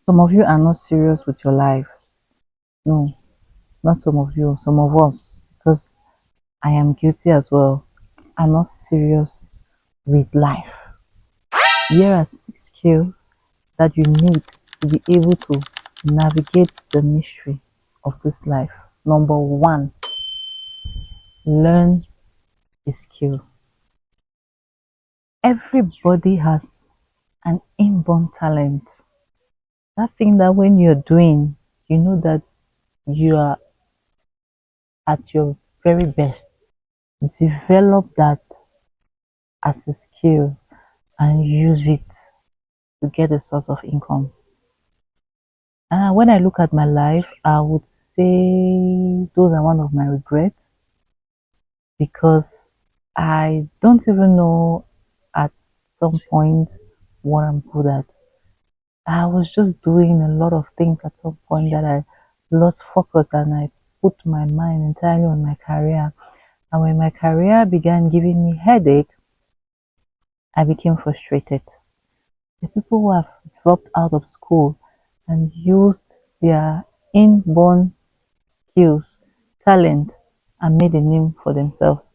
Some of you are not serious with your lives. No, not some of you, some of us, because I am guilty as well, are not serious with life. Here are 6 skills that you need to be able to navigate the mystery of this life. Number one, learn a skill. Everybody has an inborn talent. That thing that when you're doing, you know that you are at your very best. Develop that as a skill and use it to get a source of income. When I look at my life, I would say those are one of my regrets because I don't even know at some point what I'm good at. I was just doing a lot of things at some point that I lost focus and I put my mind entirely on my career. And when my career began giving me headache, I became frustrated. The people who have dropped out of school and used their inborn skills, talent, and made a name for themselves.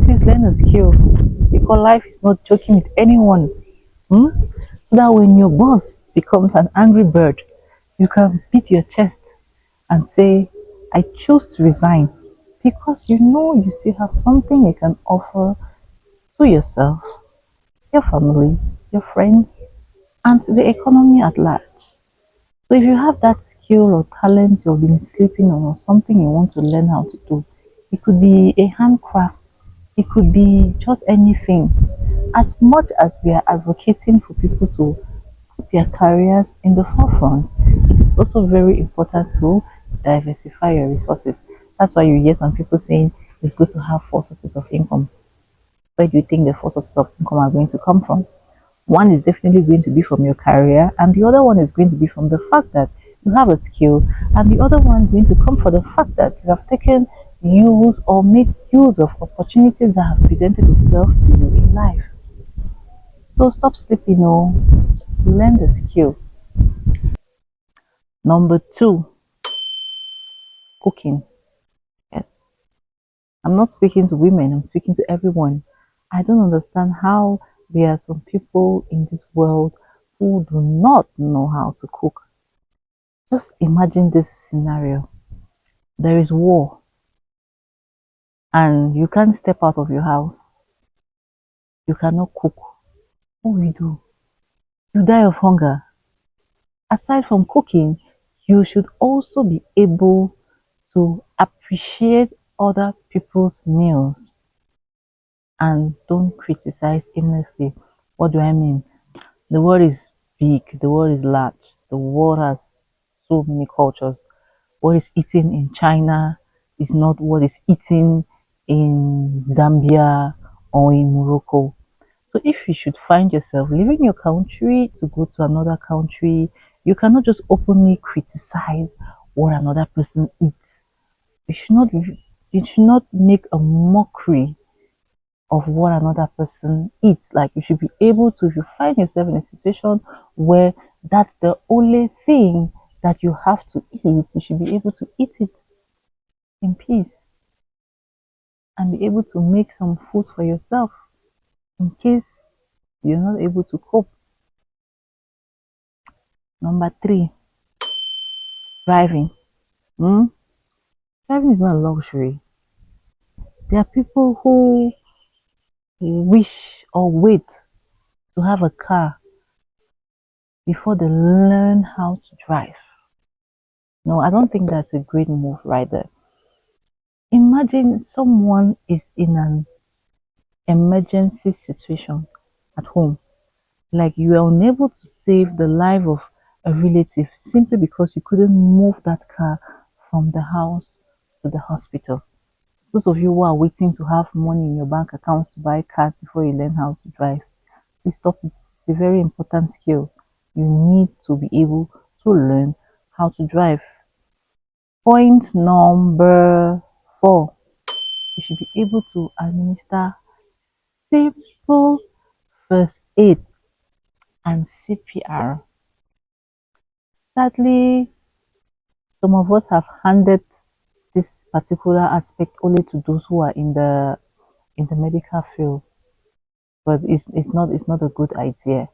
Please learn a skill because life is not joking with anyone. Hmm? So that when your boss becomes an angry bird, you can beat your chest and say, I choose to resign because you know you still have something you can offer to yourself, your family, your friends, and to the economy at large. So if you have that skill or talent you've been sleeping on or something you want to learn how to do, it could be a handcraft, it could be just anything. As much as we are advocating for people to put their careers in the forefront, it is also very important to diversify your resources. That's why you hear some people saying it's good to have 4 sources of income. Where do you think the 4 sources of income are going to come from? One is definitely going to be from your career, and the other one is going to be from the fact that you have a skill, and the other one is going to come from the fact that you have taken use or made use of opportunities that have presented itself to you in life. So stop sleeping, oh, learn the skill. Number two, cooking. Yes, I'm not speaking to women, I'm speaking to everyone. I don't understand how there are some people in this world who do not know how to cook. Just imagine this scenario. There is war and you can't step out of your house. You cannot cook. What will you do? You die of hunger. Aside from cooking, you should also be able to appreciate other people's meals and don't criticize aimlessly. What do I mean? The world is big, the world is large, the world has so many cultures. What is eaten in China is not what is eaten in Zambia or in Morocco. So if you should find yourself leaving your country to go to another country, you cannot just openly criticize what another person eats. You should not make a mockery of what another person eats. Like you should be able to, if you find yourself in a situation where that's the only thing that you have to eat, you should be able to eat it in peace and be able to make some food for yourself in case you're not able to cope. Number three, driving. Hmm? Driving is not a luxury. There are people who wish or wait to have a car before they learn how to drive. No, I don't think that's a great move right there. Imagine someone is in an emergency situation at home, like you are unable to save the life of a relative simply because you couldn't move that car from the house to the hospital. Those of you who are waiting to have money in your bank accounts to buy cars before you learn how to drive, please stop it. It's a very important skill. You need to be able to learn how to drive. Point number four, you should be able to administer simple first aid and CPR. Sadly, some of us have handed this particular aspect only to those who are in the medical field, but it's not a good idea.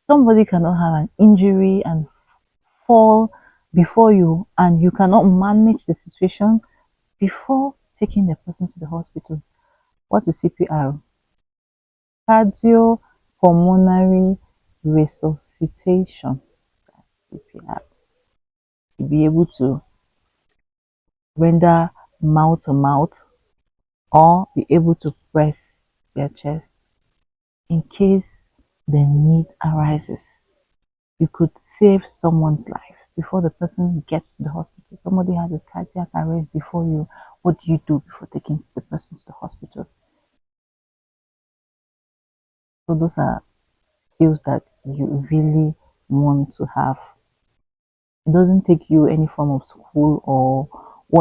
Somebody cannot have an injury and fall before you, and you cannot manage the situation before taking the person to the hospital. What is CPR? Cardiopulmonary resuscitation. That's CPR. To be able to render mouth to mouth or be able to press their chest in case the need arises. You could save someone's life before the person gets to the hospital. Somebody has a cardiac arrest before you. What do you do before taking the person to the hospital? So those are skills that you really want to have. It doesn't take you any form of school or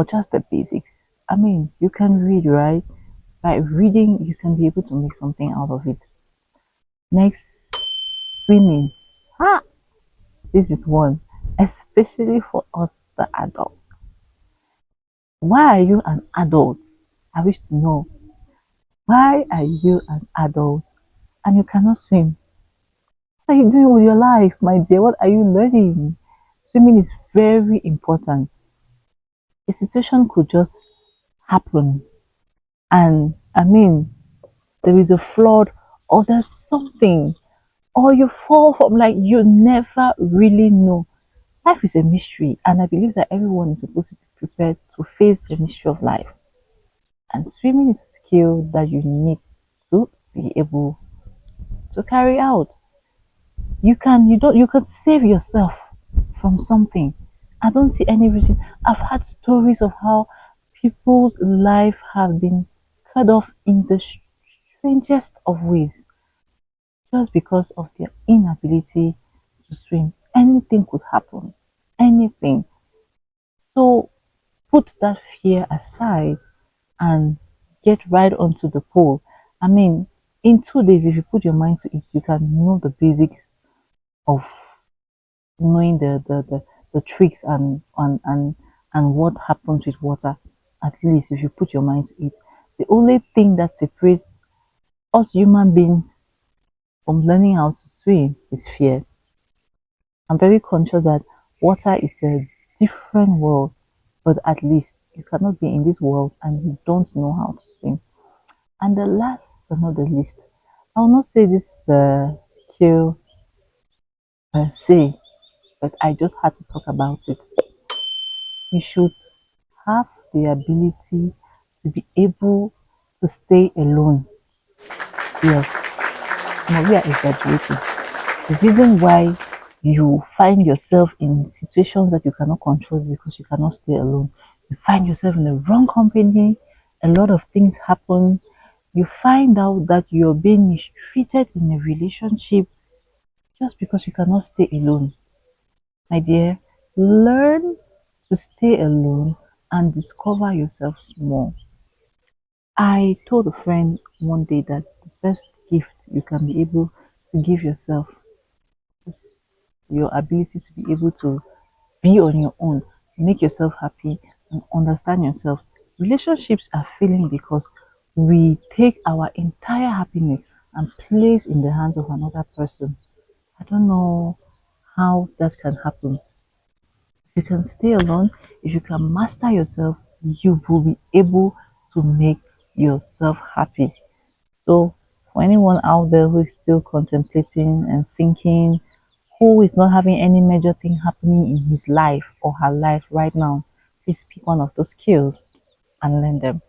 just the basics. I mean, you can read, right? By reading, you can be able to make something out of it. Next, swimming. Ah, this is one, especially for us, the adults. Why are you an adult? I wish to know. Why are you an adult and you cannot swim? What are you doing with your life, my dear? What are you learning? Swimming is very important. A situation could just happen, and I mean, there is a flood, or there's something, or you fall from, like, you never really know. Life is a mystery, and I believe that everyone is supposed to be prepared to face the mystery of life. And swimming is a skill that you need to be able to carry out. You can save yourself from something. I don't see any reason. I've had stories of how people's life have been cut off in the strangest of ways just because of their inability to swim. Anything could happen. Anything. So put that fear aside and get right onto the pool. I mean, in 2 days, if you put your mind to it, you can know the basics of knowing the tricks and what happens with water. At least if you put your mind to it. The only thing that separates us human beings from learning how to swim is fear. I'm very conscious that water is a different world, but at least you cannot be in this world and you don't know how to swim. And the last but not the least, I will not say this is a skill per se, but I just had to talk about it. You should have the ability to be able to stay alone. Yes, now we are exaggerating. The reason why you find yourself in situations that you cannot control is because you cannot stay alone. You find yourself in the wrong company, a lot of things happen. You find out that you're being mistreated in a relationship just because you cannot stay alone. My dear, learn to stay alone and discover yourself more. I told a friend one day that the best gift you can be able to give yourself is your ability to be able to be on your own, make yourself happy, and understand yourself. Relationships are failing because we take our entire happiness and place in the hands of another person. I don't know how that can happen. If you can stay alone, if you can master yourself, you will be able to make yourself happy. So, for anyone out there who is still contemplating and thinking, who is not having any major thing happening in his life or her life right now, please pick one of those skills and learn them.